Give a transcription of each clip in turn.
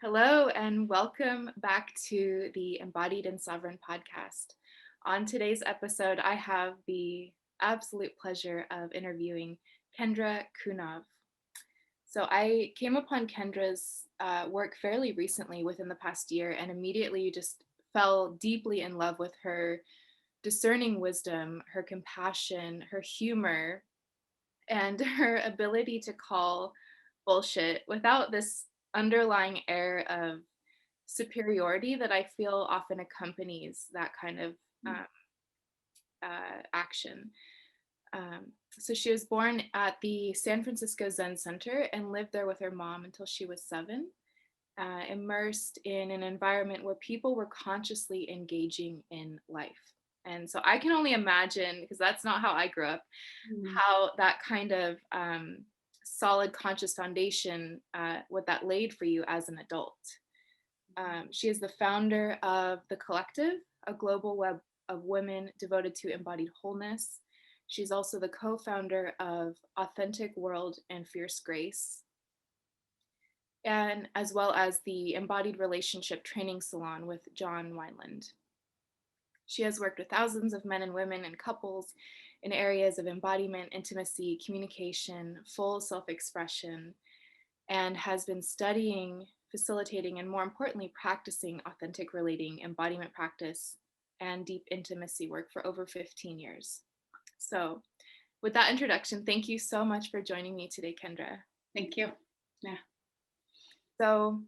Hello, and welcome back to the Embodied and Sovereign podcast. On today's episode, I have the absolute pleasure of interviewing Kendra Cunov. So I came upon Kendra's work fairly recently within the past year and immediately just fell deeply in love with her discerning wisdom, her compassion, her humor, and her ability to call bullshit without this underlying air of superiority that I feel often accompanies that kind of um, action. So she was born at the San Francisco Zen Center and lived there with her mom until she was 7, immersed in an environment where people were consciously engaging in life. And so I can only imagine, because that's not how I grew up, how that kind of solid conscious foundation, what that laid for you as an adult. She is the founder of The Collective, a global web of women devoted to embodied wholeness. She's also the co-founder of Authentic World and Fierce Grace, and as well as the Embodied Relationship Training Salon with John Wineland. She has worked with thousands of men and women and couples in areas of embodiment, intimacy, communication, full self-expression, and has been studying, facilitating, and more importantly, practicing authentic relating, embodiment practice, and deep intimacy work for over 15 years. So with that introduction, thank you so much for joining me today, Kendra. Thank you. Yeah. So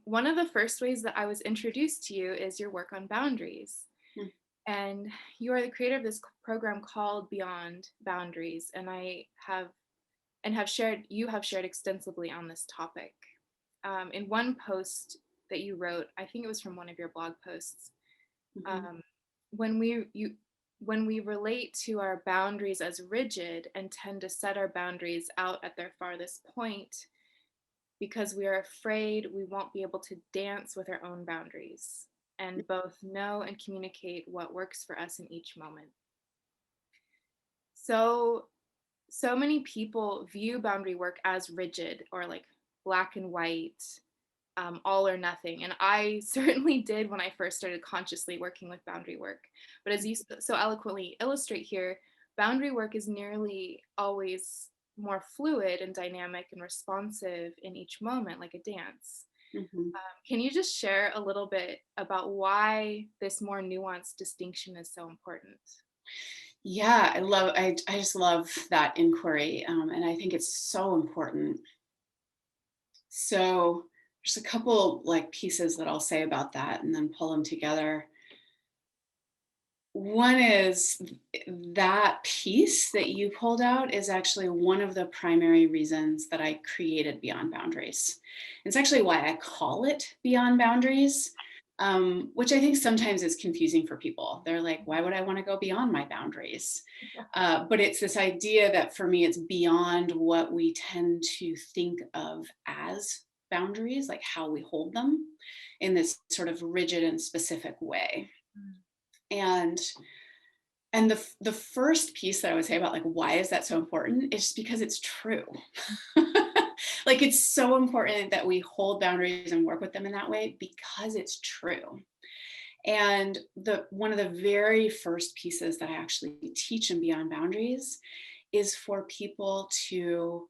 one of the first ways that I was introduced to you is your work on boundaries. And you are the creator of this program called Beyond Boundaries, and you have shared extensively on this topic. In one post that you wrote, I think it was from one of your blog posts, when we relate to our boundaries as rigid and tend to set our boundaries out at their farthest point because we are afraid we won't be able to dance with our own boundaries and both know and communicate what works for us in each moment. So many people view boundary work as rigid or like black and white, all or nothing. And I certainly did when I first started consciously working with boundary work. But as you so eloquently illustrate here, boundary work is nearly always more fluid and dynamic and responsive in each moment, like a dance. Can you just share a little bit about why this more nuanced distinction is so important? Yeah, I just love that inquiry. And I think it's so important. So there's a couple like pieces that I'll say about that and then pull them together. One is that piece that you pulled out is actually one of the primary reasons that I created Beyond Boundaries. It's actually why I call it Beyond Boundaries, which I think sometimes is confusing for people. They're like, why would I want to go beyond my boundaries? But it's this idea that for me, it's beyond what we tend to think of as boundaries, like how we hold them in this sort of rigid and specific way. And the first piece that I would say about like why is that so important is just because it's true. Like it's so important that we hold boundaries and work with them in that way because it's true. And one of the very first pieces that I actually teach in Beyond Boundaries is for people to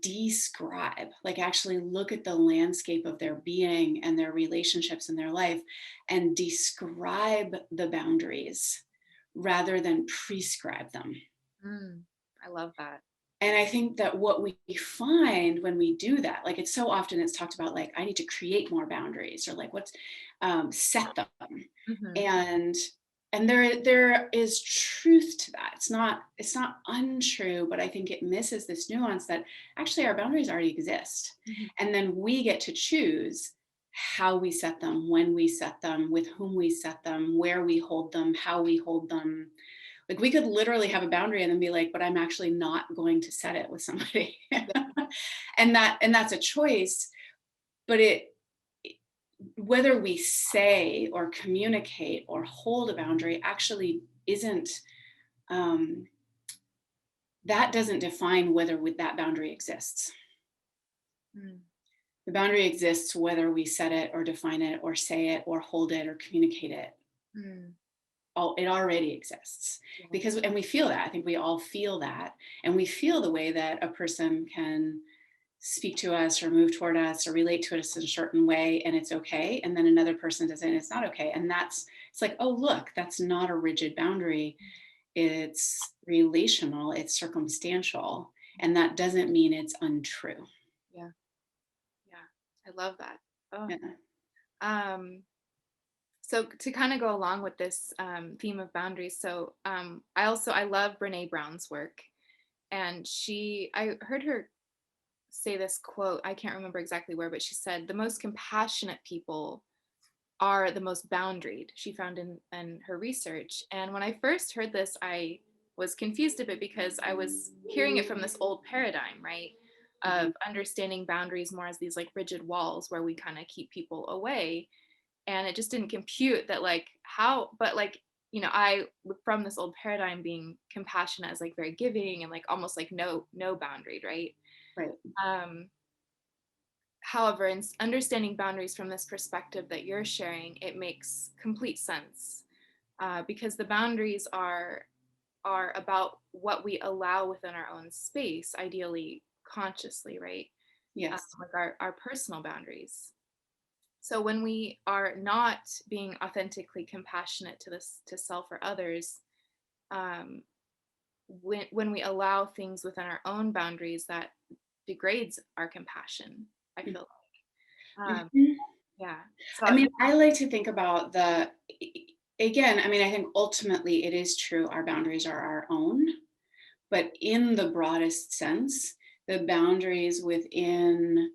describe, like actually look at the landscape of their being and their relationships in their life and describe the boundaries rather than prescribe them. I love that. And I think that what we find when we do that, like it's so often it's talked about like, I need to create more boundaries or like what's set them. And there is truth to that. It's not untrue, but I think it misses this nuance that actually our boundaries already exist. And then we get to choose how we set them, when we set them, with whom we set them, where we hold them, how we hold them. Like we could literally have a boundary and then be like, but I'm actually not going to set it with somebody. and that's a choice, but whether we say or communicate or hold a boundary actually isn't, that doesn't define whether that boundary exists. The boundary exists whether we set it or define it or say it or hold it or communicate it. It already exists. Yeah. Because, and we feel that. I think we all feel that. And we feel the way that a person can speak to us or move toward us or relate to us in a certain way, and it's okay. And then another person does it and it's not okay. And it's like, oh, look, that's not a rigid boundary. It's relational, it's circumstantial. And that doesn't mean it's untrue. Yeah. Yeah. I love that. Oh. Yeah. So to kind of go along with this theme of boundaries, so I love Brene Brown's work, and I heard her say this quote, I can't remember exactly where, but she said the most compassionate people are the most boundaried, she found in her research. And when I first heard this, I was confused a bit because I was hearing it from this old paradigm, right? Of understanding boundaries more as these like rigid walls where we kind of keep people away. And it just didn't compute that like how, but like, you know, I from this old paradigm being compassionate as like very giving and like almost like no boundary, right? Right. However, in understanding boundaries from this perspective that you're sharing, it makes complete sense, because the boundaries are about what we allow within our own space, ideally consciously, right? Yes. Like our personal boundaries. So when we are not being authentically compassionate to self or others, when we allow things within our own boundaries, that degrades our compassion, I feel like. Yeah. So I mean, I like to think about again, I mean, I think ultimately it is true, our boundaries are our own, but in the broadest sense, the boundaries within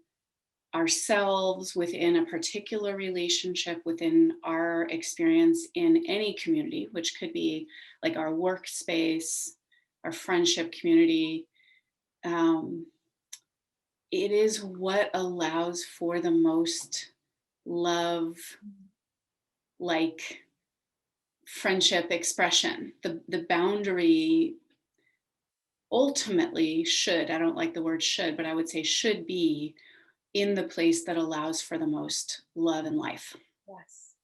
ourselves, within a particular relationship, within our experience in any community, which could be like our workspace, our friendship community, it is what allows for the most love, like friendship expression. The boundary ultimately should, I don't like the word should, but I would say should be in the place that allows for the most love and life. yes.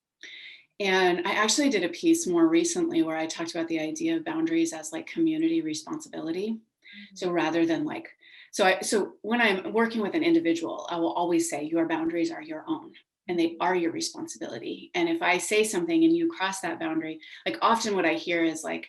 And I actually did a piece more recently where I talked about the idea of boundaries as like community responsibility. So rather than like, so when I'm working with an individual, I will always say your boundaries are your own and they are your responsibility. And if I say something and you cross that boundary, like often what I hear is like,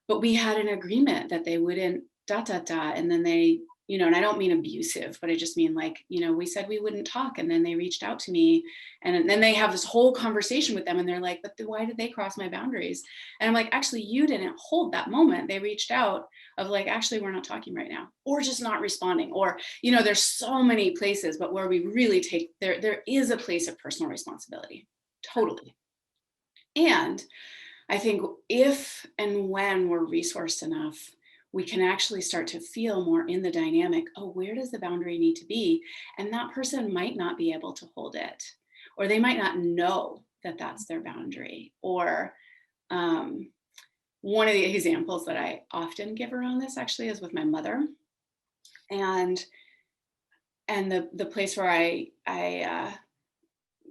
but we had an agreement that they wouldn't ... And then they, you know, and I don't mean abusive, but I just mean like, you know, we said we wouldn't talk and then they reached out to me and then they have this whole conversation with them and they're like, but why did they cross my boundaries? And I'm like, actually, you didn't hold that moment. They reached out of like, actually, we're not talking right now, or just not responding, or, you know, there's so many places, but where we really take, there is a place of personal responsibility, totally. And I think if and when we're resourced enough, we can actually start to feel more in the dynamic, oh, where does the boundary need to be? And that person might not be able to hold it, or they might not know that that's their boundary. Or one of the examples that I often give around this actually is with my mother. And the place where I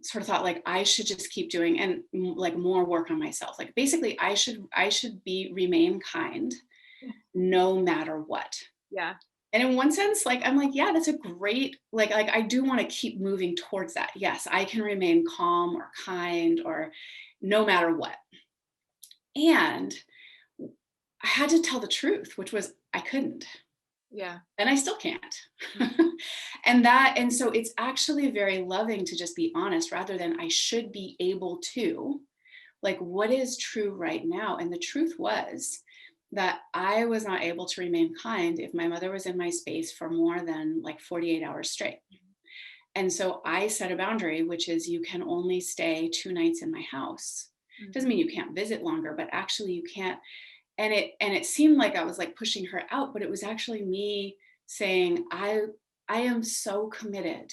sort of thought like I should just keep doing and like more work on myself. Like basically I should remain kind no matter what. Yeah. And in one sense, like I'm like, yeah, that's a great, like I do want to keep moving towards that. Yes, I can remain calm or kind or no matter what. And I had to tell the truth, which was I couldn't. Yeah. And I still can't. And so it's actually very loving to just be honest rather than I should be able to, like what is true right now. And the truth was that I was not able to remain kind if my mother was in my space for more than like 48 hours straight. And so I set a boundary, which is you can only stay 2 nights in my house. Doesn't mean you can't visit longer, but actually you can't. And it seemed like I was like pushing her out, but it was actually me saying, I am so committed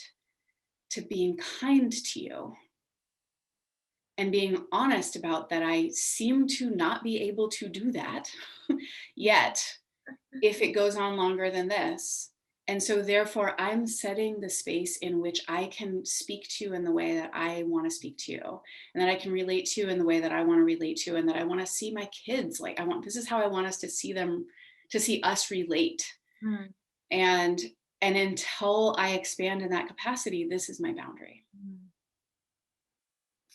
to being kind to you and being honest about that. I seem to not be able to do that yet. If it goes on longer than this, And so therefore I'm setting the space in which I can speak to you in the way that I want to speak to you, and that I can relate to you in the way that I want to relate to you, and that I want to see my kids. Like this is how I want us to see them, to see us relate. Mm, And until I expand in that capacity, this is my boundary. mm.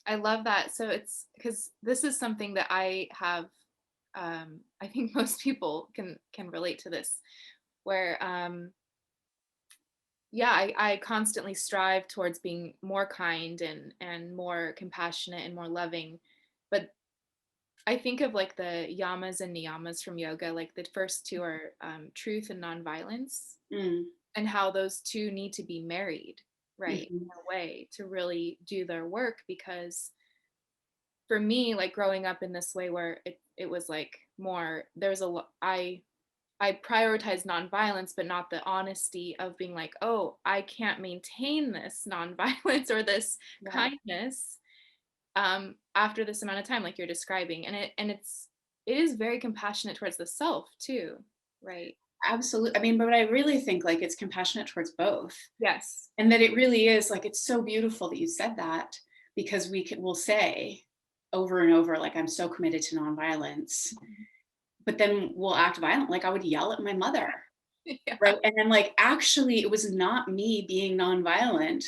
I love that. So it's because this is something that I have. I think most people can relate to this, where yeah, I constantly strive towards being more kind and more compassionate and more loving, but I think of like the yamas and niyamas from yoga. Like the first two are truth and nonviolence, Mm, and how those two need to be married, right, in mhm, a way to really do their work. Because for me, like growing up in this way where it was like more, there's a I prioritize nonviolence, but not the honesty of being like, oh, I can't maintain this nonviolence or this right. kindness after this amount of time, like you're describing. It is very compassionate towards the self too, right? Absolutely. I mean, but I really think like it's compassionate towards both. Yes. And that it really is like, it's so beautiful that you said that, because we'll say over and over, like, I'm so committed to nonviolence, but then we'll act violent. Like I would yell at my mother. Yeah. Right. And then like, actually, it was not me being nonviolent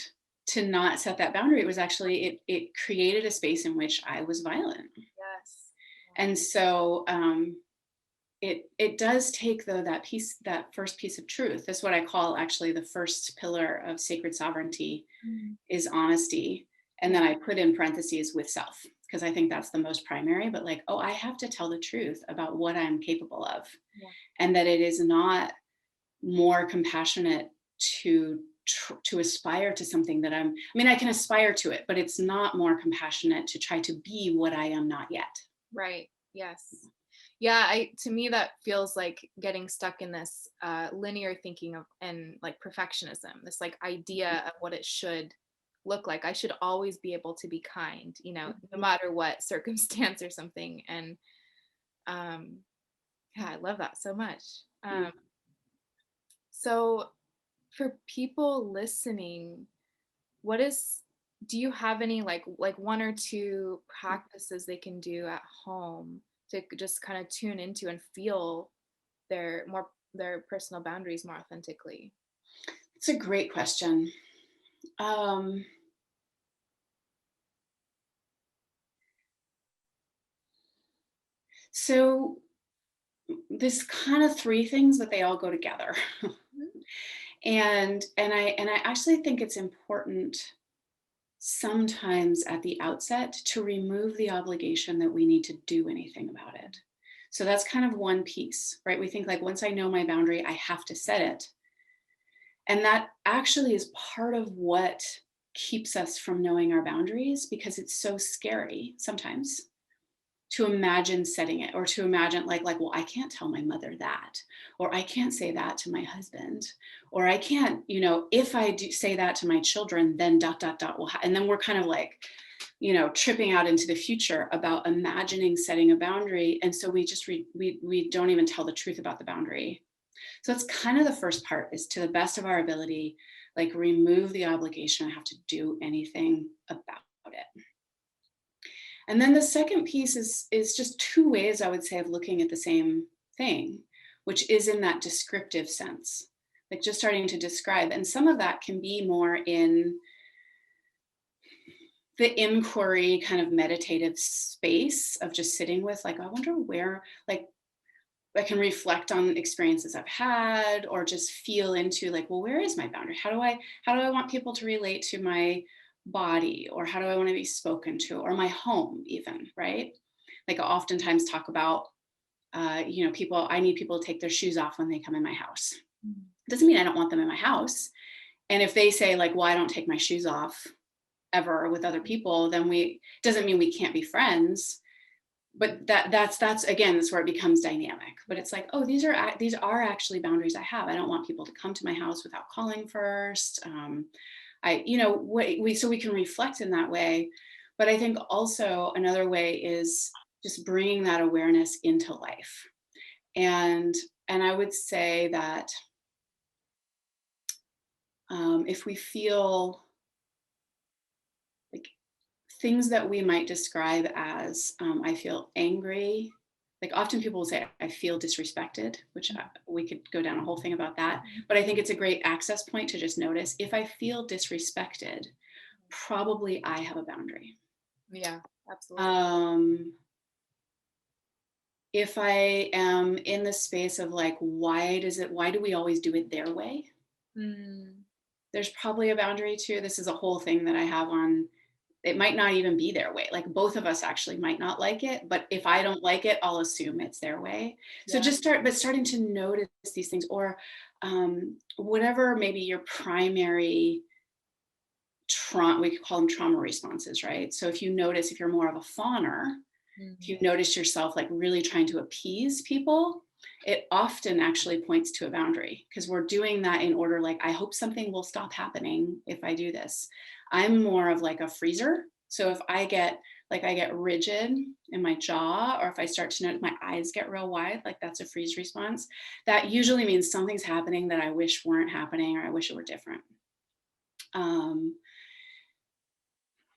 to not set that boundary. It was actually, it created a space in which I was violent. Yes. And so it does take, though, that first piece of truth. That's what I call actually the first pillar of sacred sovereignty, Mhm. is honesty. And Yeah. then I put in parentheses with self, because I think that's the most primary. But like, oh, I have to tell the truth about what I'm capable of, Yeah. and that it is not more compassionate to to aspire to something that I mean, I can aspire to it, but it's not more compassionate to try to be what I am not yet. Right. Yes. Yeah, I to me that feels like getting stuck in this linear thinking of and like perfectionism, this like idea of what it should look like. I should always be able to be kind, no matter what circumstance or something. And um yeah, I love that so much. Mm. So for people listening, what is do you have any like one or two practices they can do at home to just kind of tune into and feel their personal boundaries more authentically? It's a great question. Um, so there's kind of three things, but they all go together. Mhm. And I actually think it's important sometimes at the outset to remove the obligation that we need to do anything about it. So that's kind of one piece, right? We think like, once I know my boundary, I have to set it. And that actually is part of what keeps us from knowing our boundaries, because it's so scary sometimes to imagine setting it, or to imagine like, well, I can't tell my mother that, or I can't say that to my husband, or I can't, if I do say that to my children, then dot dot dot and then we're kind of like, tripping out into the future about imagining setting a boundary. And so we just we don't even tell the truth about the boundary. So that's kind of the first part, is to the best of our ability, like, remove the obligation I have to do anything about it. And then the second piece is just two ways, I would say, of looking at the same thing, which is in that descriptive sense, like just starting to describe. And some of that can be more in the inquiry, kind of meditative space of just sitting with, like, I wonder where, like, I can reflect on experiences I've had, or just feel into, like, well, where is my boundary? How do I want people to relate to my body, or how do I want to be spoken to, or my home even, right? Like, I oftentimes talk about, people, I need people to take their shoes off when they come in my house. Mhm. It doesn't mean I don't want them in my house. And if they say like, well, I don't take my shoes off ever with other people, then doesn't mean we can't be friends. But that's again, that's where it becomes dynamic. But it's like, oh, these are actually boundaries I have. I don't want people to come to my house without calling first. So we can reflect in that way. But I think also another way is just bringing that awareness into life. And I would say that If we feel like things that we might describe as, I feel angry. Like often people will say, I feel disrespected, which we could go down a whole thing about that. But I think it's a great access point to just notice if I feel disrespected, probably I have a boundary. Yeah, absolutely. If I am in the space of like, why do we always do it their way? There's probably a boundary too. This is a whole thing that I have on, it might not even be their way. Like both of us actually might not like it, but if I don't like it, I'll assume it's their way. So Yeah. starting to notice these things, or whatever maybe your primary trauma, we could call them trauma responses, right? So if you notice, if you're more of a fawner, if you notice yourself like really trying to appease people, it often actually points to a boundary because we're doing that in order, like, I hope something will stop happening if I do this. I'm more of like a freezer. So if I get rigid in my jaw, or if I start to notice my eyes get real wide, like that's a freeze response. That usually means something's happening that I wish weren't happening, or I wish it were different.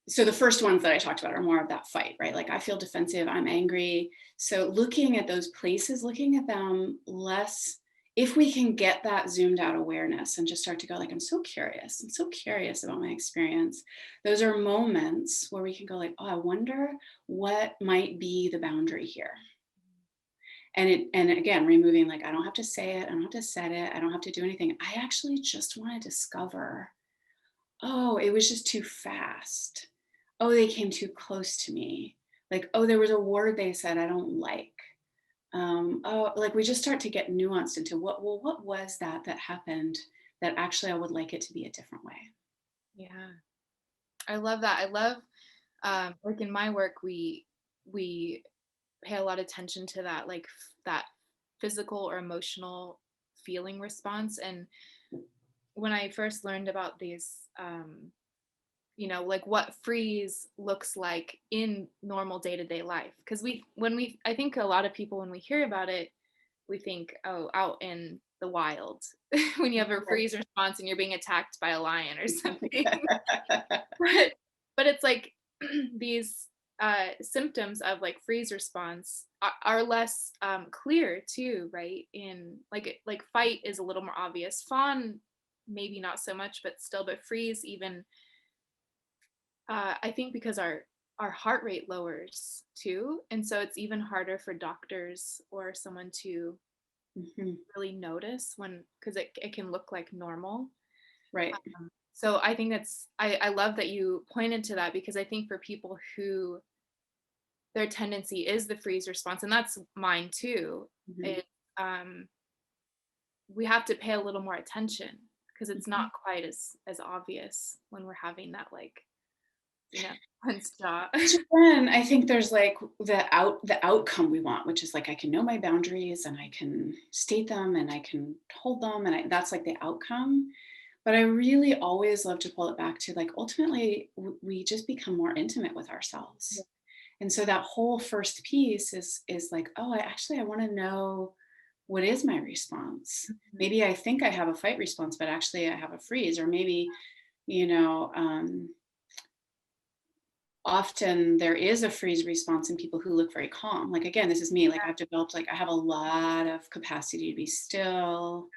So the first ones that I talked about are more of that fight, right? Like I feel defensive, I'm angry. So looking at those places, looking at them less, if we can get that zoomed out awareness and just start to go like, I'm so curious about my experience. Those are moments where we can go like, oh, I wonder what might be the boundary here. And again, removing like, I don't have to say it, I don't have to set it, I don't have to do anything. I actually just want to discover, oh, it was just too fast. Oh, they came too close to me. Like, oh, there was a word they said I don't like. Oh, like we just start to get nuanced into what was that happened that actually I would like it to be a different way. Yeah. I love that. I love, like in my work, we pay a lot of attention to that, like that physical or emotional feeling response. And when I first learned about these, like what freeze looks like in normal day-to-day life, because I think a lot of people, when we hear about it, we think, oh, out in the wild, when you have a freeze response and you're being attacked by a lion or something. but but it's like these symptoms of like freeze response are less clear too, right? In like fight is a little more obvious, fawn maybe not so much, but still. But freeze, even I think because our heart rate lowers too, and so it's even harder for doctors or someone to really notice when, because it can look like normal. Right. So I think I love that you pointed to that, because I think for people who their tendency is the freeze response, and that's mine too, it we have to pay a little more attention, because it's not quite as obvious when we're having that, like, clenched jaw. Then I think there's like the outcome we want, which is like I can know my boundaries and I can state them and I can hold them, and that's like the outcome. But I really always love to pull it back to like ultimately we just become more intimate with ourselves. And so that whole first piece is like, oh, I want to know, what is my response? Maybe I think I have a fight response, but actually I have a freeze. Or maybe, you know, often there is a freeze response in people who look very calm. Like, again, this is me. Like I've developed, like I have a lot of capacity to be still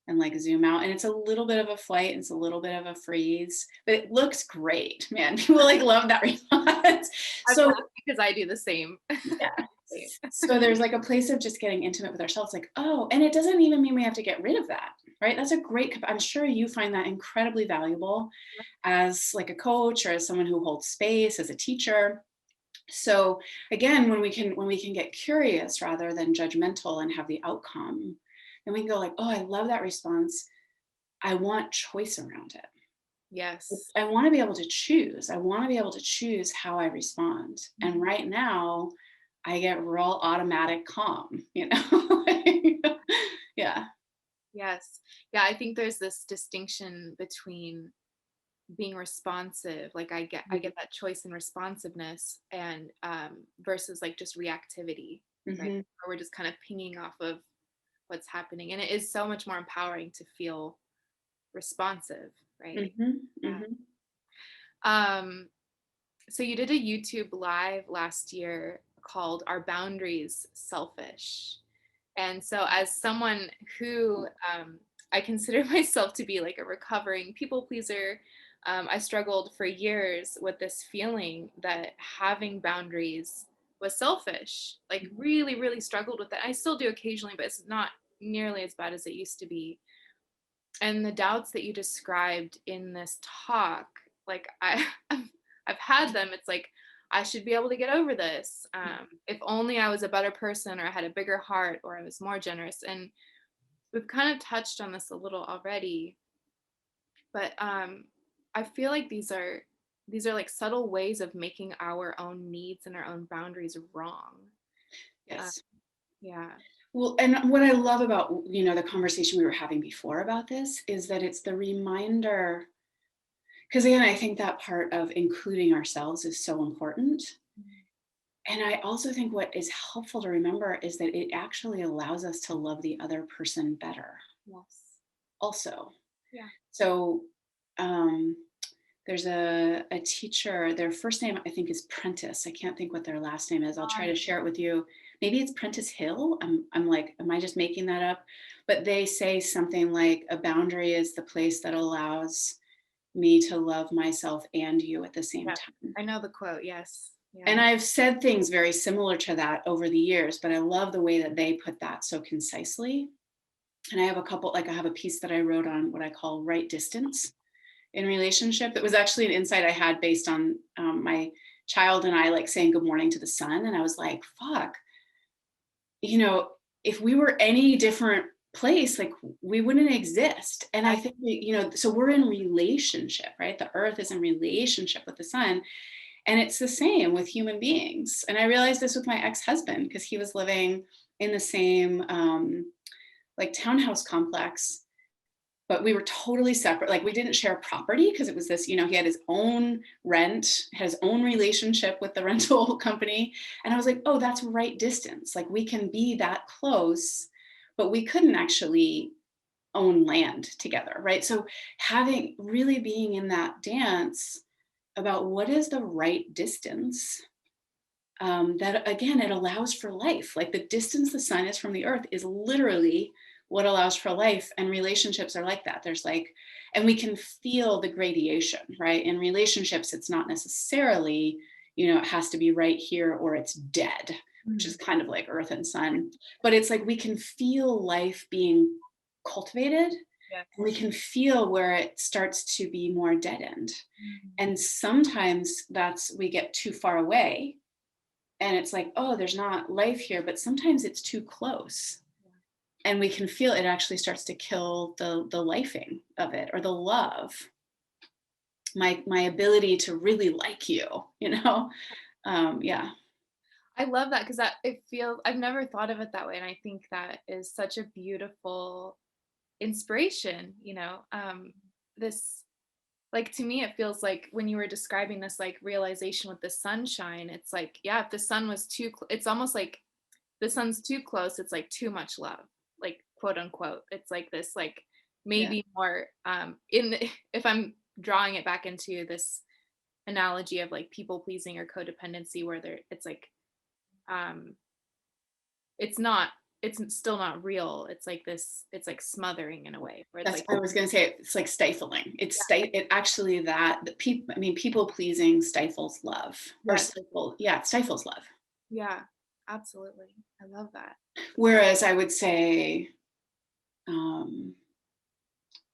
and like zoom out. And it's a little bit of a flight and it's a little bit of a freeze, but it looks great, man. People like love that response. So because I do the same. yeah. So there's like a place of just getting intimate with ourselves, like, oh, and it doesn't even mean we have to get rid of that, right? That's a great, I'm sure you find that incredibly valuable as like a coach or as someone who holds space, as a teacher. So again, when we can get curious rather than judgmental and have the outcome, then we can go like, oh, I love that response. I want choice around it. Yes. I want to be able to choose. I want to be able to choose how I respond. And right now, I get real automatic calm, Yeah. Yes. Yeah, I think there's this distinction between being responsive, like I get that choice and responsiveness, and versus like just reactivity, right? Where we're just kind of pinging off of what's happening. And it is so much more empowering to feel responsive. right? Yeah. Mm-hmm. Um, so you did a YouTube live last year called Are Boundaries Selfish? And so as someone who I consider myself to be like a recovering people pleaser, I struggled for years with this feeling that having boundaries was selfish, like really, really struggled with that. I still do occasionally, but it's not nearly as bad as it used to be. And the doubts that you described in this talk, like I've had them. It's like I should be able to get over this. If only I was a better person, or I had a bigger heart, or I was more generous. And we've kind of touched on this a little already, but I feel like these are like subtle ways of making our own needs and our own boundaries wrong. Uh, Yes. yeah. Well, and what I love about, the conversation we were having before about this is that it's the reminder, because again, I think that part of including ourselves is so important. And I also think what is helpful to remember is that it actually allows us to love the other person better Yes. also. Yeah. So um, there's a teacher, their first name I think is Prentice. I can't think what their last name is. I'll try to share it with you. Maybe it's Prentice Hill. I'm like, am I just making that up? But they say something like a boundary is the place that allows me to love myself and you at the same Yeah. time. I know the quote. Yes. Yeah. And I've said things very similar to that over the years, but I love the way that they put that so concisely. And I have I have a piece that I wrote on what I call right distance in relationship. It was actually an insight I had based on my child and I like saying good morning to the sun. And I was like, fuck, if we were any different place, like we wouldn't exist. And I think, so we're in relationship, right? The earth is in relationship with the sun. And it's the same with human beings. And I realized this with my ex-husband because he was living in the same like townhouse complex, but we were totally separate. Like we didn't share property because it was this, he had his own rent, had his own relationship with the rental company. And I was like, oh, that's right distance. Like we can be that close, but we couldn't actually own land together, right? So really being in that dance about what is the right distance, that again, it allows for life. Like the distance the sun is from the earth is literally what allows for life. And relationships are like that. And we can feel the gradation, right? In relationships, it's not necessarily, it has to be right here or it's dead, which is kind of like earth and sun. But it's like we can feel life being cultivated. Yeah. We can feel where it starts to be more dead end. And sometimes we get too far away and it's like, oh, there's not life here, but sometimes it's too close. And we can feel it actually starts to kill the lifing of it or the love, my ability to really like you, yeah. I love that because I've never thought of it that way. And I think that is such a beautiful inspiration, this, like, to me, it feels like when you were describing this, like, realization with the sunshine, it's like, yeah, if the sun was it's almost like the sun's too close, it's like too much love, like, quote unquote. It's like this, like, Yeah. maybe more, if I'm drawing it back into this analogy of like people pleasing or codependency, where it's like, um, it's still not real. It's like this, it's like smothering in a way where it's That's, like, I was going to say, it's like stifling. It actually people pleasing stifles love or yes, stifles love. yeah, absolutely. I love that. Whereas I would say, what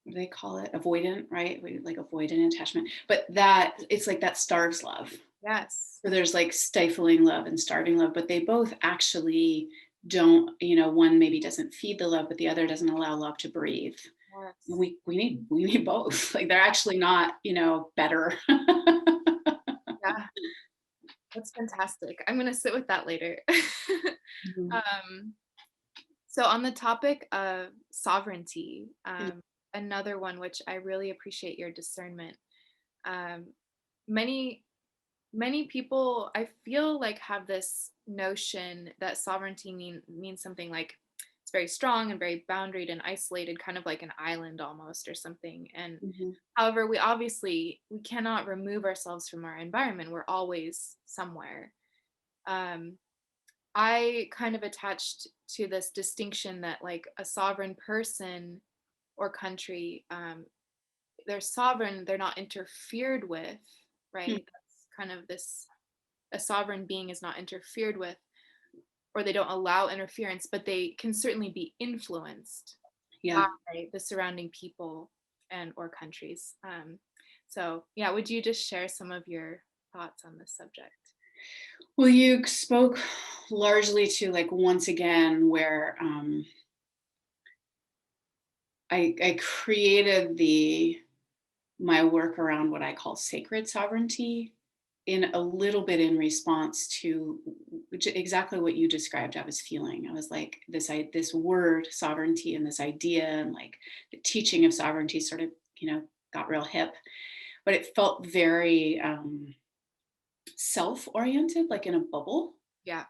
do they call it? Avoidant, right? Like avoidant attachment, but that it's like that starves love. Yes. So there's like stifling love and starving love, but they both actually don't, one maybe doesn't feed the love, but the other doesn't allow love to breathe. Yes. We need both. Like they're actually not, better. Yeah. That's fantastic. I'm gonna sit with that later. Mhm. um, so on the topic of sovereignty, Yeah. another one which I really appreciate your discernment. Um, many many people, I feel like, have this notion that sovereignty means something like it's very strong and very boundaried and isolated, kind of like an island almost or something. And Mhm. however, we cannot remove ourselves from our environment. We're always somewhere. Um, I kind of attached to this distinction that like a sovereign person or country, they're sovereign, they're not interfered with, Hmm. right? That's kind of this, a sovereign being is not interfered with, or they don't allow interference, but they can certainly be influenced Yeah. by the surrounding people and or countries. So yeah, would you just share some of your thoughts on this subject? Well, you spoke largely to like once again where I created my work around what I call sacred sovereignty in a little bit in response to exactly what you described. I was feeling. I was like this word sovereignty and this idea and like the teaching of sovereignty sort of got real hip, but it felt very self-oriented, like in a bubble. Yeah.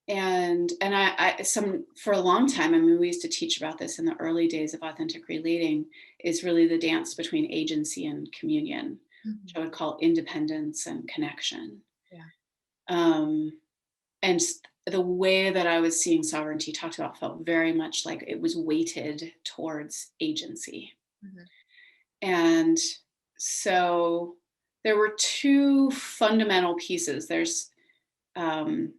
And I some for a long time, I mean, we used to teach about this in the early days of authentic relating, is really the dance between agency and communion, which Mhm. I would call independence and connection. Yeah. um, and the way that I was seeing sovereignty talked about felt very much like it was weighted towards agency. Mhm. And so there were two fundamental pieces. Um,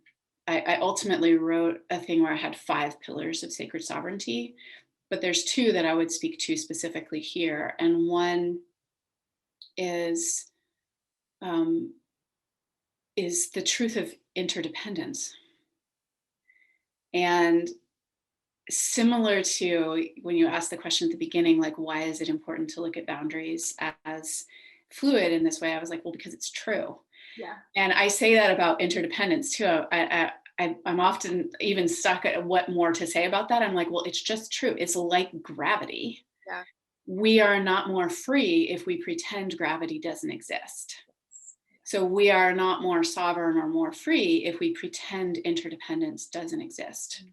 I ultimately wrote a thing where I had 5 pillars of sacred sovereignty, but there's two that I would speak to specifically here. And one is um, is the truth of interdependence. And similar to when you asked the question at the beginning, like, why is it important to look at boundaries as fluid in this way? I was like, well, because it's true. Yeah. And I say that about interdependence too. I'm often even stuck at what more to say about that. I'm like, well, it's just true. It's like gravity. Yeah. We are not more free if we pretend gravity doesn't exist. So we are not more sovereign or more free if we pretend interdependence doesn't exist.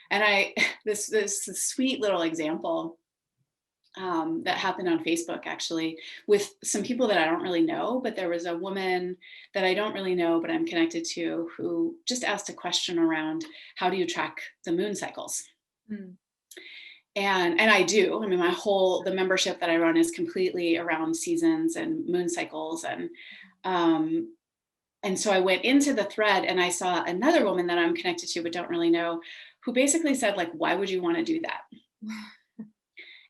And this sweet little example that happened on Facebook actually with some people that I don't really know, but there was a woman that I don't really know, but I'm connected to, who just asked a question around how do you track the moon cycles? Mm. And I do. I mean, the membership that I run is completely around seasons and moon cycles. Um, and so I went into the thread and I saw another woman that I'm connected to, but don't really know, who basically said, like, why would you want to do that?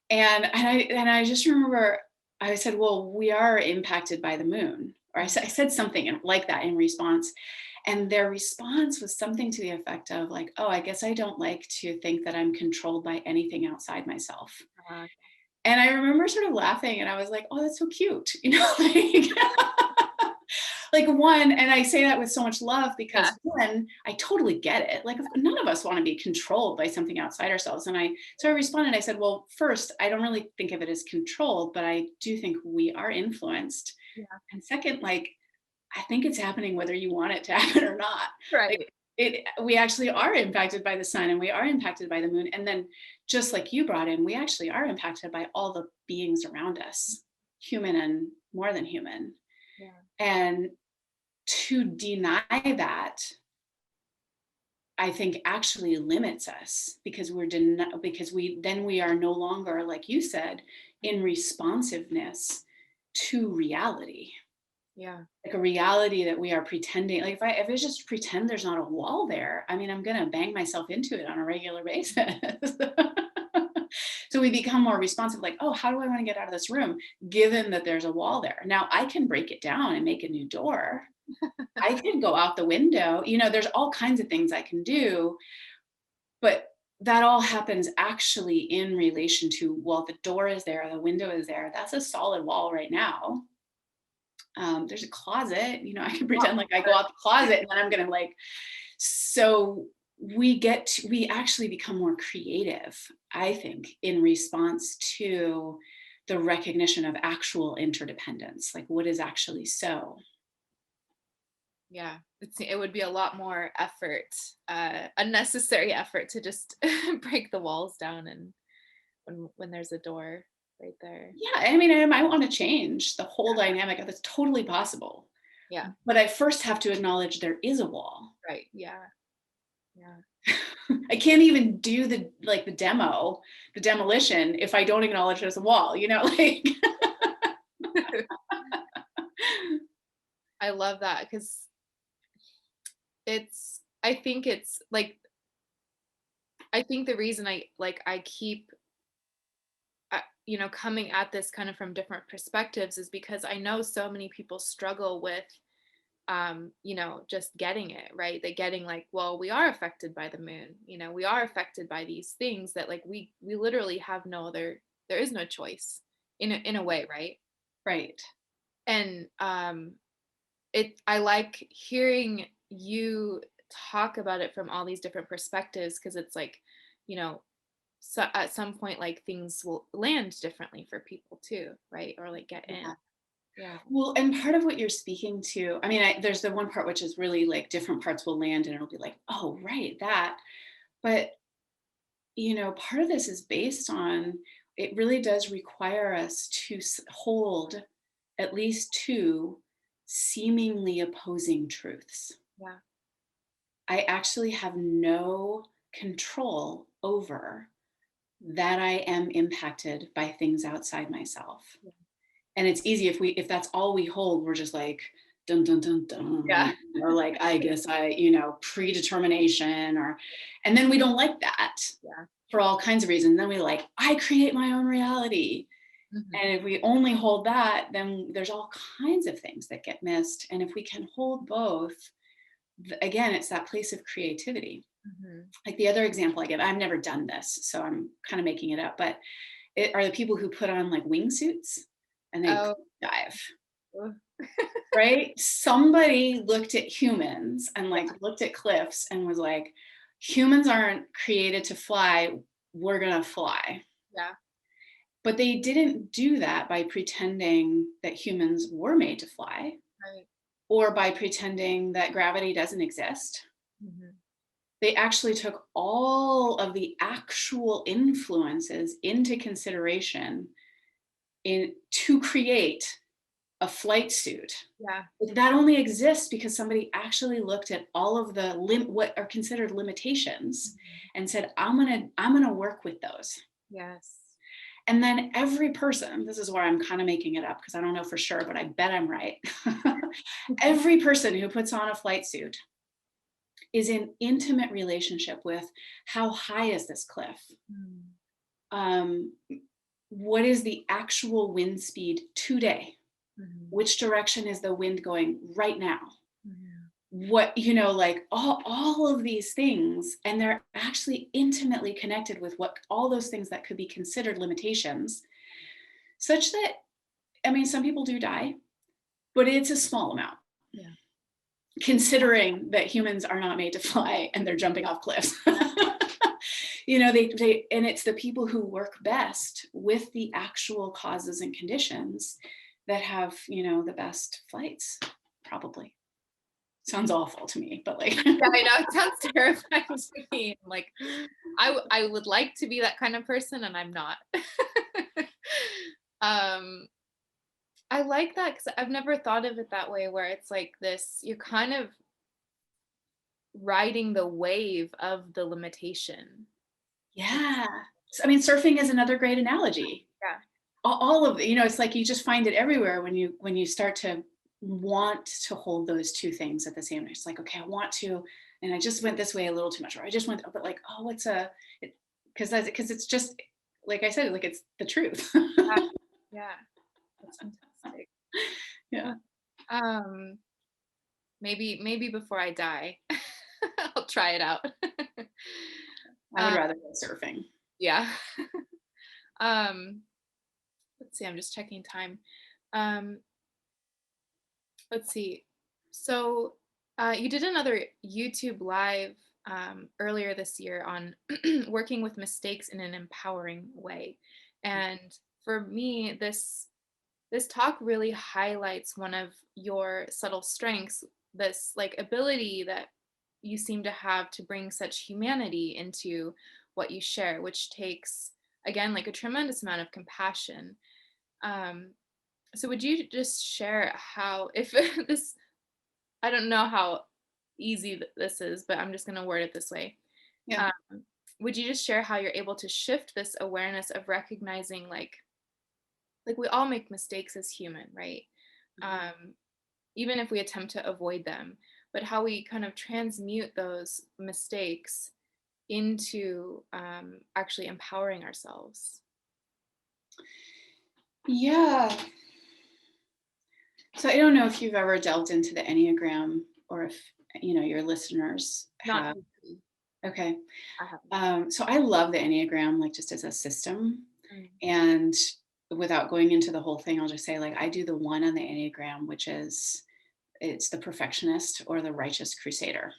And I just remember I said, well, we are impacted by the moon. Or I said something like that in response. And their response was something to the effect of like, oh, I guess I don't like to think that I'm controlled by anything outside myself. Uh, And I remember sort of laughing and I was like, oh, that's so cute. Like one, and I say that with so much love yeah. because one, I totally get it. Like none of us want to be controlled by something outside ourselves. So I responded, I said, well, first, I don't really think of it as controlled, but I do think we are influenced. Yeah. And second, like, I think it's happening whether you want it to happen or not. Right. Like we actually are impacted by the sun and we are impacted by the moon. And then just like you brought in, we actually are impacted by all the beings around us, human and more than human. Yeah. And to deny that, I think actually limits us because we are no longer, like you said, in responsiveness to reality. Yeah. Like a reality that we are pretending. Like if I just pretend there's not a wall there, I mean, I'm gonna bang myself into it on a regular basis. So we become more responsive, like, oh, how do I want to get out of this room given that there's a wall there? Now I can break it down and make a new door. I can go out the window. There's all kinds of things I can do, but that all happens actually in relation to, well, the door is there, the window is there. That's a solid wall right now. There's a closet, I can pretend like I go out the closet and then I'm going to so we actually become more creative, I think, in response to the recognition of actual interdependence, like what is actually so. Yeah. It would be a lot more effort, unnecessary effort to just break the walls down, and when there's a door right there. Yeah, I mean, I might want to change the whole dynamic. That's totally possible. Yeah. But I first have to acknowledge there is a wall. Right. Yeah. Yeah. I can't even do the demo, the demolition, if I don't acknowledge there's a wall, like. I love that, because I think it's like, I think the reason I keep, coming at this kind of from different perspectives is because I know so many people struggle with, just getting it right. They getting like, well, we are affected by the moon. We are affected by these things that like we literally have no other. There is no choice in a way, right? Right. And I like hearing you talk about it from all these different perspectives, because it's like, you know, so at some point like things will land differently for people too, right? Or like get in. Yeah. Yeah. Well, and part of what you're speaking to, I mean, there's the one part which is really like different parts will land and it'll be like, oh, right, that. But, part of this is based on, it really does require us to hold at least two seemingly opposing truths. Yeah. I actually have no control over that I am impacted by things outside myself. Yeah. And it's easy if that's all we hold, we're just like dun dun dun Yeah. dun, or like I guess predetermination, and then we don't like that Yeah. for all kinds of reasons. Then we like, I create my own reality. Mhm. And if we only hold that, then there's all kinds of things that get missed. And if we can hold both, again, it's that place of creativity. Mhm. Like the other example I give, I've never done this, so I'm kind of making it up, but it are the people who put on like wingsuits and they Oh. dive, Ugh. right? Somebody looked at humans and Yeah. like looked at cliffs and was like, humans aren't created to fly, we're gonna fly. Yeah. But they didn't do that by pretending that humans were made to fly Right. or by pretending that gravity doesn't exist. Mhm. They actually took all of the actual influences into consideration to create a flight suit. Yeah. That only exists because somebody actually looked at all of the what are considered limitations Mhm. and said, I'm gonna work with those. Yes. And then every person, this is where I'm kind of making it up because I don't know for sure, but I bet I'm right. Every person who puts on a flight suit is in intimate relationship with how high is this cliff? Mm. Um, what is the actual wind speed today? Mhm. Which direction is the wind going right now? Mhm. What, like all of these things. And they're actually intimately connected with what all those things that could be considered limitations, such that, I mean, some people do die, but it's a small amount. Yeah. Considering that humans are not made to fly and they're jumping off cliffs. They and it's the people who work best with the actual causes and conditions that have, the best flights, probably. Sounds awful to me, but like. Yeah, I know, it sounds terrifying to me. I'm like, I would like to be that kind of person, and I'm not. Um, I like that because I've never thought of it that way, where it's like this, you're kind of riding the wave of the limitation. Yeah. I mean, surfing is another great analogy. Yeah. All of it, it's like you just find it everywhere when you start to want to hold those two things at the same time. It's like, okay, I want to, and I just went this way a little too much, or I just went, but like, oh, because it's just, like I said, like it's the truth. Yeah. Yeah. That's fantastic. Yeah. Um, maybe before I die, I'll try it out. I would Um, rather go surfing. yeah. Um, let's see, I'm just checking time. Um, let's see. So, you did another YouTube live earlier this year on working with mistakes in an empowering way. And for me, this talk really highlights one of your subtle strengths, this like ability that you seem to have to bring such humanity into what you share, which takes, again, like a tremendous amount of compassion. Um, so would you just share how, if this, I don't know how easy this is, but I'm just going to word it this way. Yeah. Um, would you just share how you're able to shift this awareness of recognizing like we all make mistakes as human, right? Um, even if we attempt to avoid them, but how we kind of transmute those mistakes into actually empowering ourselves. Yeah. So I don't know if you've ever delved into the Enneagram, or if your listeners Not have. deeply. Okay. I haven't. So I love the Enneagram, like just as a system. Mm. And without going into the whole thing, I'll just say, like, I do the one on the Enneagram, which is, it's the perfectionist or the righteous crusader.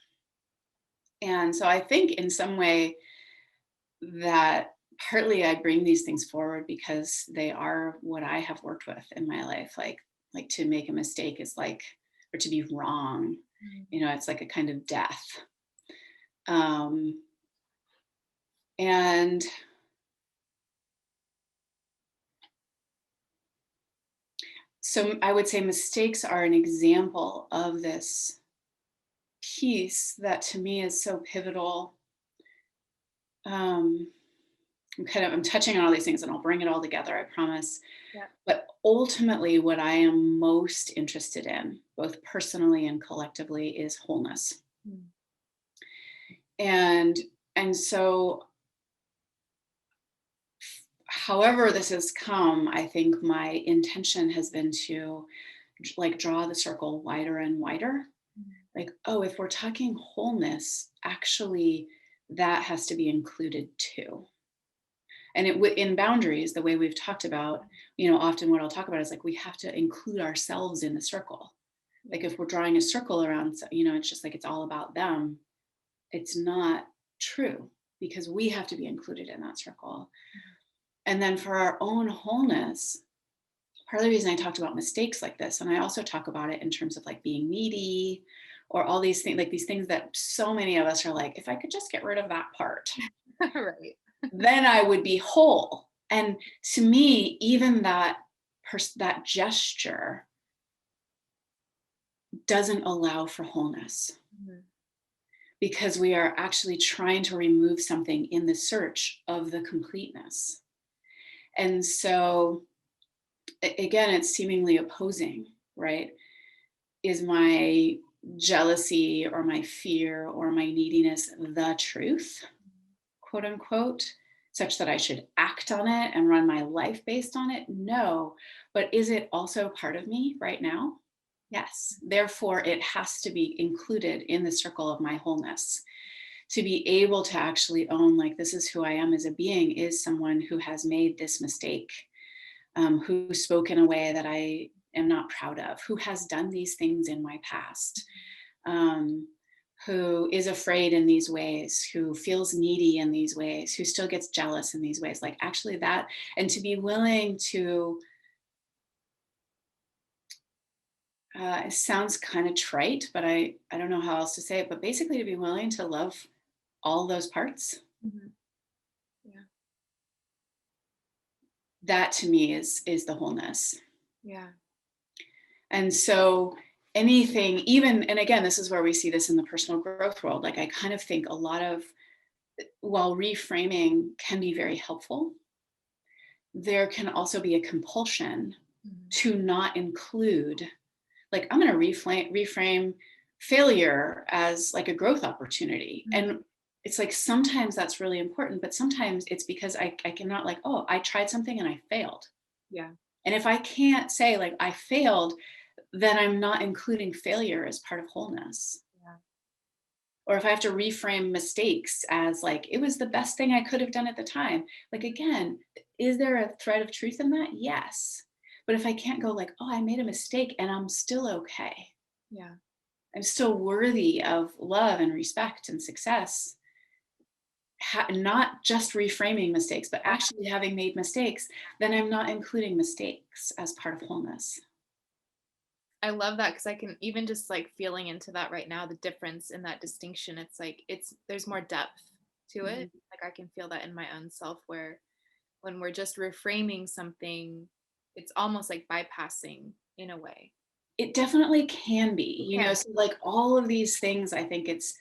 And so I think in some way that partly I bring these things forward because they are what I have worked with in my life. Like to make a mistake is like, or to be wrong, Mm. it's like a kind of death. Um, and so I would say mistakes are an example of this piece that to me is so pivotal. um, I'm touching on all these things and I'll bring it all together, I promise. Yeah. But ultimately, what I am most interested in, both personally and collectively, is wholeness. Mm. And so however this has come, I think my intention has been to like draw the circle wider and wider. Mm. Like, oh, if we're talking wholeness, actually that has to be included too. And in boundaries, the way we've talked about, often what I'll talk about is like, we have to include ourselves in the circle. Like if we're drawing a circle around, it's just like, it's all about them. It's not true, because we have to be included in that circle. And then for our own wholeness, part of the reason I talked about mistakes like this, and I also talk about it in terms of like being needy, or all these things, like these things that so many of us are like, if I could just get rid of that part, Right. then I would be whole. And to me, even that gesture doesn't allow for wholeness, Mm. because we are actually trying to remove something in the search of the completeness. And so again, it's seemingly opposing, right? Is my jealousy or my fear or my neediness the truth, quote unquote, such that I should act on it and run my life based on it? No. But is it also part of me right now? Yes. Therefore, it has to be included in the circle of my wholeness. To be able to actually own, like, this is who I am as a being, is someone who has made this mistake, who spoke in a way that I am not proud of, who has done these things in my past, who is afraid in these ways, who feels needy in these ways, who still gets jealous in these ways. Like, actually that, and to be willing to, it sounds kind of trite, but I don't know how else to say it, but basically to be willing to love all those parts. Mm-hmm. Yeah. That to me is the wholeness. Yeah. And so anything, even, and again, this is where we see this in the personal growth world. Like, I kind of think a lot of, while reframing can be very helpful, there can also be a compulsion Mm-hmm. to not include, like, I'm going to reframe failure as like a growth opportunity. Mm-hmm. And it's like, sometimes that's really important, but sometimes it's because I cannot, like, oh, I tried something and I failed. Yeah. And if I can't say, like, I failed, then I'm not including failure as part of wholeness. Yeah. Or if I have to reframe mistakes as like, it was the best thing I could have done at the time. Like, again, is there a thread of truth in that? Yes. But if I can't go like, oh, I made a mistake and I'm still okay, Yeah. I'm still worthy of love and respect and success, not just reframing mistakes, but actually having made mistakes, then I'm not including mistakes as part of wholeness. I love that because I can even just like feeling into that right now, the difference in that distinction. It's like there's more depth to it. Mhm. Like I can feel that in my own self where when we're just reframing something, it's almost like bypassing in a way. It definitely can be, It can. so like all of these things, I think it's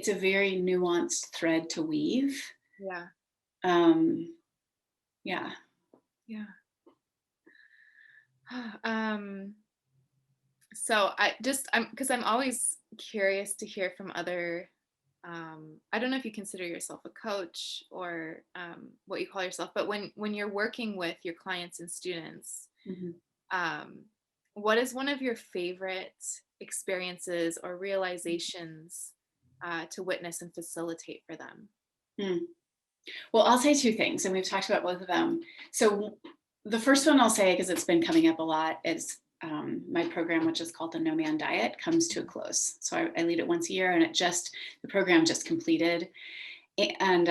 a very nuanced thread to weave. Yeah. Um, yeah. Yeah. um so I'm because I'm always curious to hear from other I don't know if you consider yourself a coach or what you call yourself, but when you're working with your clients and students, Mhm. um, what is one of your favorite experiences or realizations to witness and facilitate for them? Mm. Well, I'll say two things, and we've talked about both of them. So the first one I'll say, because it's been coming up a lot, is my program, which is called the No Man Diet, comes to a close. So I lead it once a year, and the program just completed, and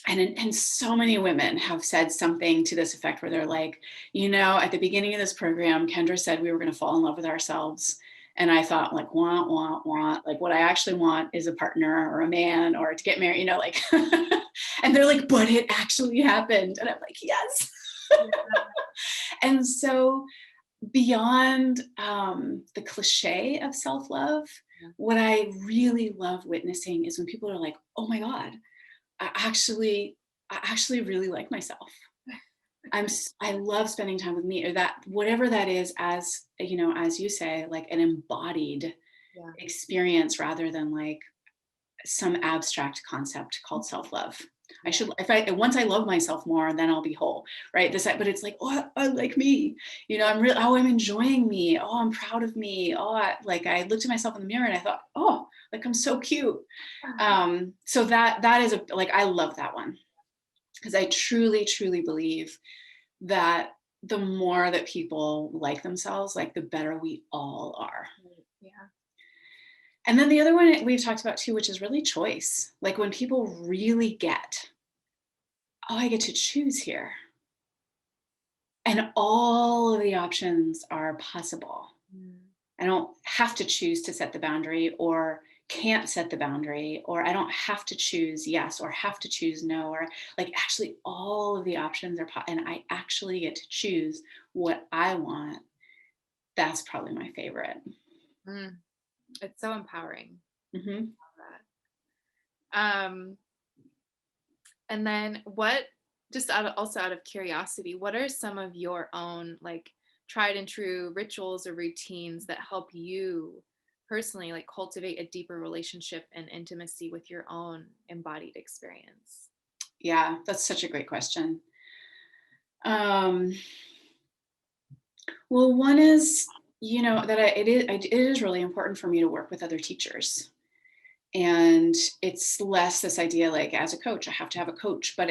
and so many women have said something to this effect, where they're like, at the beginning of this program, Kendra said we were going to fall in love with ourselves. And I thought, like, want. Like, what I actually want is a partner or a man or to get married, like, and they're like, but it actually happened. And I'm like, yes. And so, beyond the cliche of self-love, Yeah. what I really love witnessing is when people are like, oh my God, I actually really like myself. I love spending time with me, or that, whatever that is, as you say, like an embodied Yeah. experience rather than like some abstract concept called self-love. I Yeah. should, once I love myself more, then I'll be whole, right? But it's like, oh, I like me, I'm enjoying me. Oh, I'm proud of me. Oh, I looked at myself in the mirror and I thought, oh, like I'm so cute. So that is like, I love that one, because I truly, truly believe that the more that people like themselves, like the better we all are. Yeah. And then the other one we've talked about too, which is really choice. Like when people really get, oh, I get to choose here. And all of the options are possible. Mm. I don't have to choose to set the boundary or can't set the boundary, or I don't have to choose yes or have to choose no, or like actually all of the options are, and I actually get to choose what I want. That's probably my favorite. Mm. It's so empowering. Mm-hmm. Um, and then just also out of curiosity, what are some of your own like tried and true rituals or routines that help you personally like cultivate a deeper relationship and intimacy with your own embodied experience? Yeah, that's such a great question. Um, well, one is, that it is really important for me to work with other teachers. And it's less this idea like as a coach, I have to have a coach, but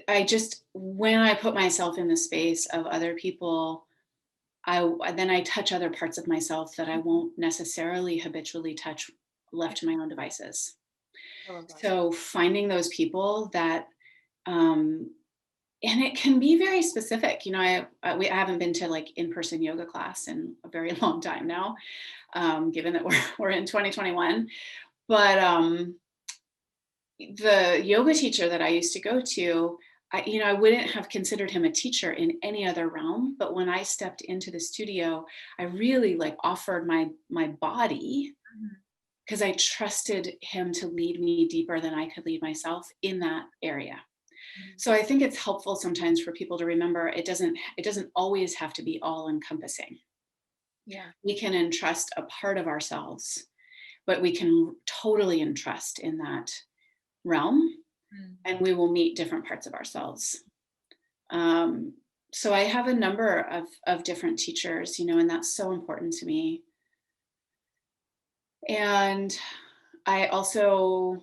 I just, when I put myself in the space of other people, then I touch other parts of myself that I won't necessarily habitually touch left to my own devices. I love that. So finding those people that, um, and it can be very specific. I haven't been to like in-person yoga class in a very long time now, given that we're in 2021. But the yoga teacher that I used to go to, I wouldn't have considered him a teacher in any other realm. But when I stepped into the studio, I really like offered my body, Mhm. because I trusted him to lead me deeper than I could lead myself in that area. Mhm. So I think it's helpful sometimes for people to remember it doesn't always have to be all encompassing. Yeah. We can entrust a part of ourselves, but we can totally entrust in that realm, Mm. and we will meet different parts of ourselves. Um, so I have a number of different teachers, and that's so important to me. And I also,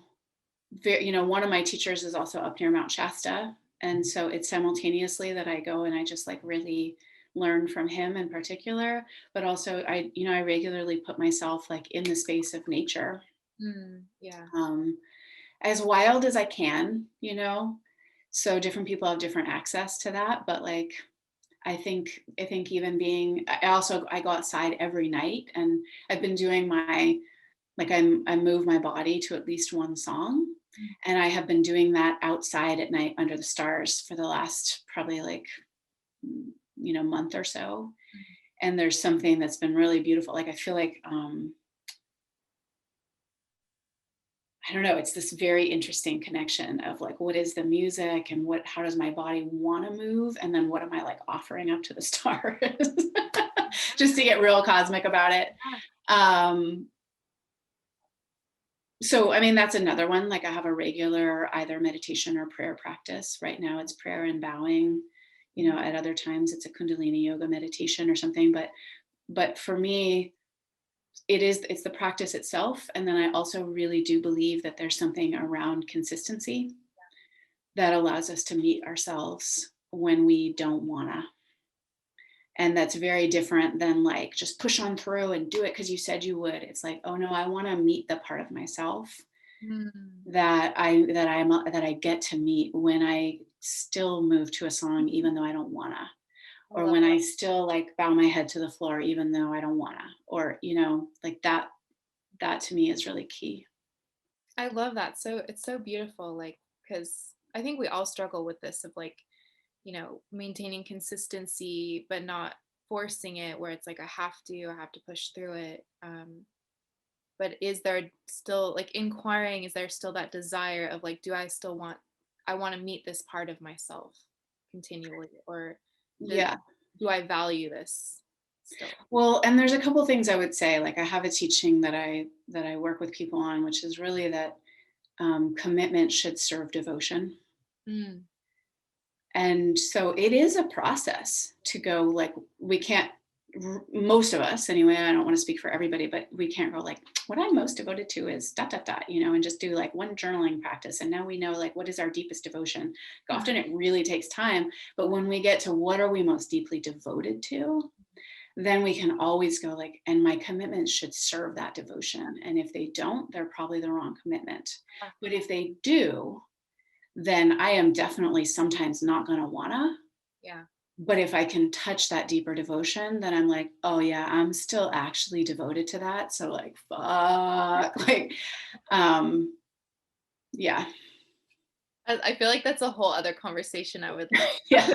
one of my teachers is also up near Mount Shasta. And so it's simultaneously that I go and I just like really learn from him in particular, but also I regularly put myself like in the space of nature, Mm. Yeah. um, as wild as I can. So different people have different access to that, but like I think even being, I go outside every night, and I've been doing I move my body to at least one song. And I have been doing that outside at night under the stars for the last probably month or so. And there's something that's been really beautiful. Like I feel like I don't know, it's this very interesting connection of like, what is the music and how does my body want to move? And then what am I like offering up to the stars? Just to get real cosmic about it. So, I mean, that's another one. Like I have a regular either meditation or prayer practice. Right now it's prayer and bowing. At other times it's a Kundalini yoga meditation or something. But for me, it's the practice itself. And then I also really do believe that there's something around consistency that allows us to meet ourselves when we don't wanna. And that's very different than like just push on through and do it because you said you would. It's like, oh no, I want to meet the part of myself that I get to meet when I still move to a song even though I don't wanna. Or when I still like bow my head to the floor even though I don't wanna. Or like that to me is really key. I love that. So it's so beautiful, like, because I think we all struggle with this of like, maintaining consistency, but not forcing it where it's like, I have to push through it. But is there still like inquiring, is there still that desire of like, I want to meet this part of myself continually, or Yeah. do I value this still? Well, and there's a couple things I would say. Like I have a teaching that I work with people on, which is really that commitment should serve devotion. And so it is a process to go like, we can't, most of us anyway, I don't want to speak for everybody, but we can't go like, what I'm most devoted to is ... and just do like one journaling practice. And now we know like, what is our deepest devotion? Often it really takes time, but when we get to what are we most deeply devoted to, then we can always go like, and my commitments should serve that devotion. And if they don't, they're probably the wrong commitment. But if they do, then I am definitely sometimes not going to wanna. Yeah. But if I can touch that deeper devotion, then I'm like, oh yeah, I'm still actually devoted to that. So like, fuck, like, yeah. I feel like that's a whole other conversation I would love. Yeah.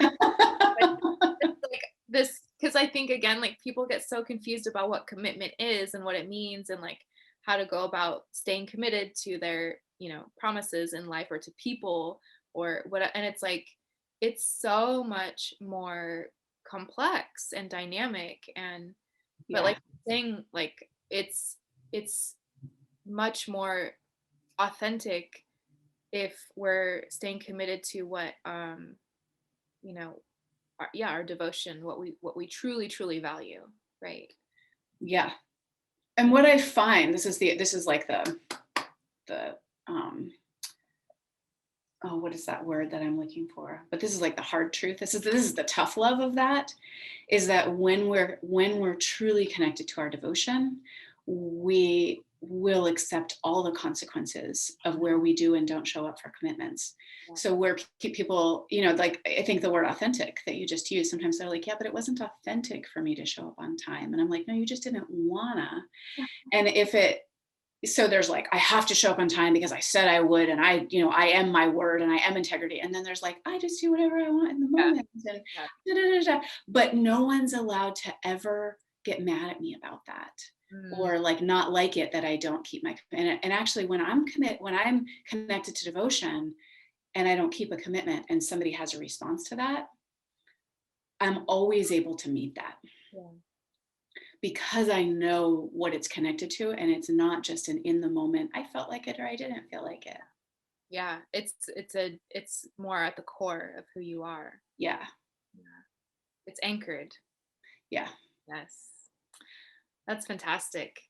Like this, because I think again, like people get so confused about what commitment is and what it means, and like how to go about staying committed to their, promises in life or to people or what. And it's like, it's so much more complex and dynamic. But like saying, like it's much more authentic if we're staying committed to what our devotion, what we truly value, right? Yeah. And what I find, this is like the oh, what is that word that I'm looking for? But this is like the hard truth. This is the tough love of that, is that when we're truly connected to our devotion, we will accept all the consequences of where we do and don't show up for commitments. So where people, like I think the word authentic that you just used, sometimes they're like, yeah, but it wasn't authentic for me to show up on time. And I'm like, no, you just didn't wanna. And so there's like, I have to show up on time because I said I would, and I am my word and I am integrity. And then there's like, I just do whatever I want in the moment. And but no one's allowed to ever get mad at me about that. Or like not like it that I don't keep my commitment. And actually when I'm connected to devotion and I don't keep a commitment and somebody has a response to that, I'm always able to meet that. Yeah. Because I know what it's connected to, and it's not just an in the moment, I felt like it or I didn't feel like it. Yeah, it's more at the core of who you are. Yeah. It's anchored. Yeah. Yes. That's fantastic.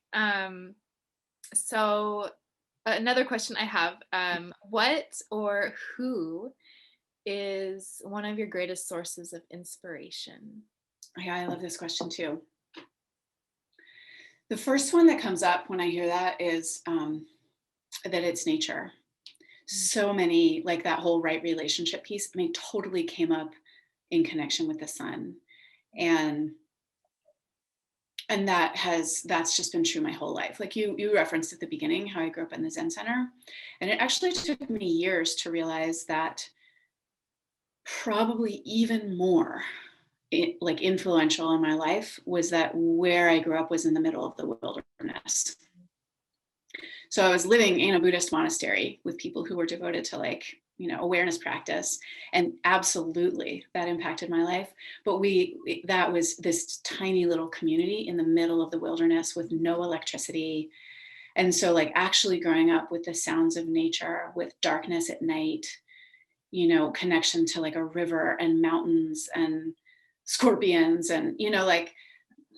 So another question I have, what or who is one of your greatest sources of inspiration? Yeah, I love this question too. The first one that comes up when I hear that is that it's nature. So many, like that whole right relationship piece, totally came up in connection with the sun. And that's just been true my whole life. Like you referenced at the beginning how I grew up in the Zen Center. And it actually took me years to realize that probably even more like influential in my life was that where I grew up was in the middle of the wilderness. So I was living in a Buddhist monastery with people who were devoted to like, awareness practice. And absolutely that impacted my life. But that was this tiny little community in the middle of the wilderness with no electricity. And so like actually growing up with the sounds of nature, with darkness at night, connection to like a river and mountains and scorpions. And, like,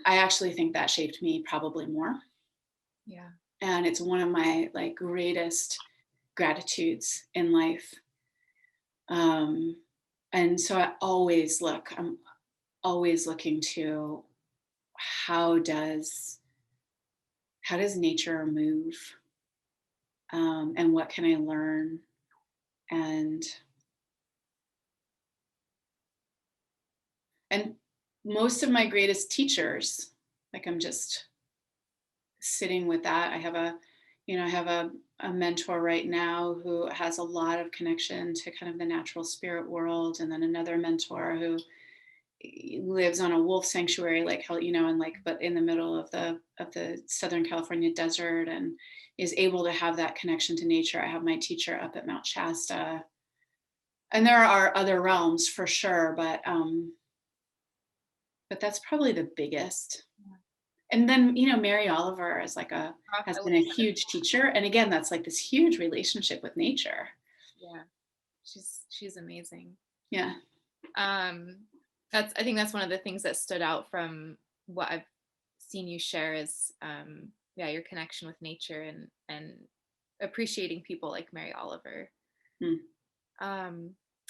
I actually think that shaped me probably more. Yeah. And it's one of my like greatest gratitudes in life. And so I'm always looking to how does nature move, and what can I learn? And most of my greatest teachers, like I'm just sitting with that. I have a mentor right now who has a lot of connection to kind of the natural spirit world, and then another mentor who lives on a wolf sanctuary, like but in the middle of the Southern California desert, and is able to have that connection to nature. I have my teacher up at Mount Shasta, and there are other realms for sure, but that's probably the biggest. And then, Mary Oliver is has been a huge teacher. And again, that's like this huge relationship with nature. Yeah. She's amazing. Yeah. I think that's one of the things that stood out from what I've seen you share is, your connection with nature and appreciating people like Mary Oliver.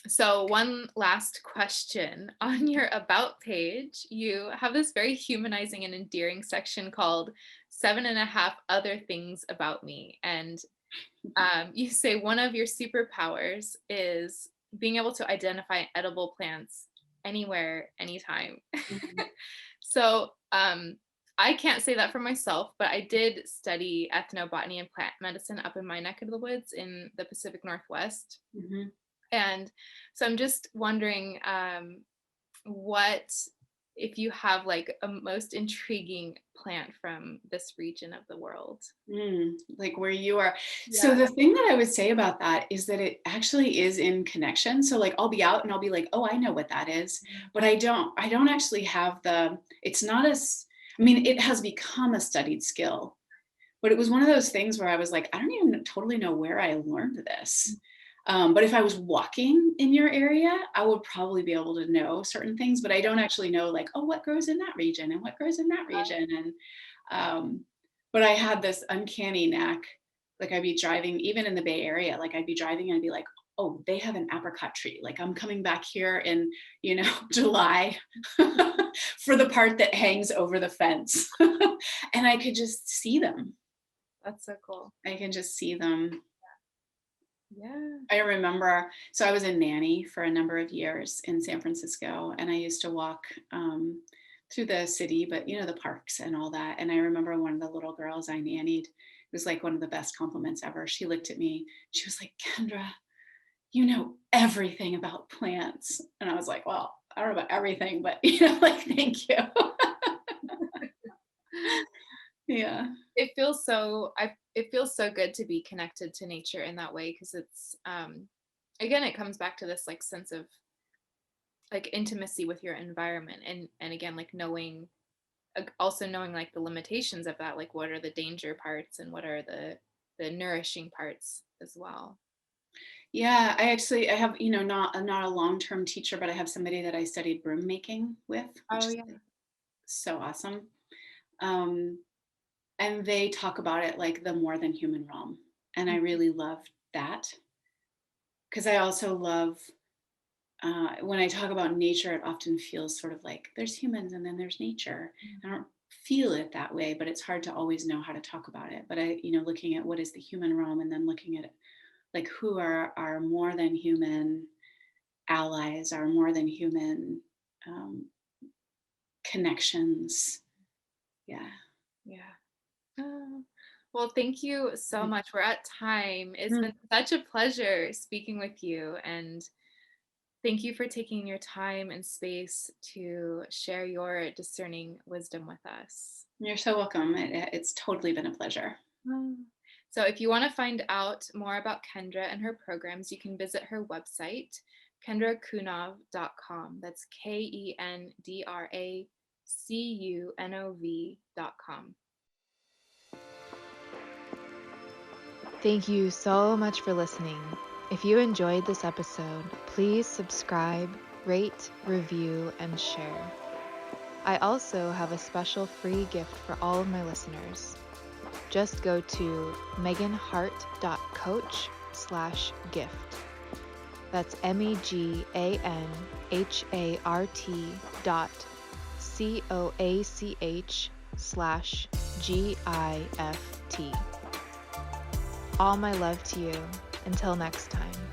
So one last question. On your About page, you have this very humanizing and endearing section called 7.5 Other Things About Me. And you say one of your superpowers is being able to identify edible plants anywhere, anytime. Mm-hmm. So I can't say that for myself, but I did study ethnobotany and plant medicine up in my neck of the woods in the Pacific Northwest. Mm-hmm. And so I'm just wondering, what if you have like a most intriguing plant from this region of the world? Like where you are. Yeah. So the thing that I would say about that is that it actually is in connection. So like I'll be out and I'll be like, oh, I know what that is. But I don't actually have it's not it has become a studied skill. But it was one of those things where I was like, I don't even totally know where I learned this. But if I was walking in your area, I would probably be able to know certain things, but I don't actually know like, oh, what grows in that region and what grows in that region. And, but I had this uncanny knack. Like I'd be driving, even in the Bay Area, like I'd be driving and I'd be like, oh, they have an apricot tree. Like I'm coming back here in, July for the part that hangs over the fence. And I could just see them. That's so cool. I can just see them. Yeah. I remember, so I was a nanny for a number of years in San Francisco, and I used to walk through the city, but the parks and all that. And I remember one of the little girls I nannied, it was like one of the best compliments ever. She looked at me, she was like, Kendra, you know everything about plants. And I was like, well, I don't know about everything, but thank you. Yeah. It feels so good to be connected to nature in that way, because it's again, it comes back to this like sense of like intimacy with your environment, and again, like also knowing like the limitations of that, like what are the danger parts and what are the nourishing parts as well. Yeah, I have, not a long-term teacher, but I have somebody that I studied broom making with, which is so awesome. And they talk about it like the more than human realm. And I really love that. Because I also love, when I talk about nature, it often feels sort of like there's humans and then there's nature. I don't feel it that way, but it's hard to always know how to talk about it. But looking at what is the human realm, and then looking at it, like who are our more than human allies, our more than human connections. Yeah. Oh, well, thank you so much. We're at time. It's been such a pleasure speaking with you, and thank you for taking your time and space to share your discerning wisdom with us. You're so welcome. It's totally been a pleasure. So if you want to find out more about Kendra and her programs, you can visit her website, kendracunov.com. That's KendraCunov.com. Thank you so much for listening. If you enjoyed this episode, please subscribe, rate, review, and share. I also have a special free gift for all of my listeners. Just go to meganhart.coach/gift. That's MEGANHART.coach/GIFT. All my love to you. Until next time.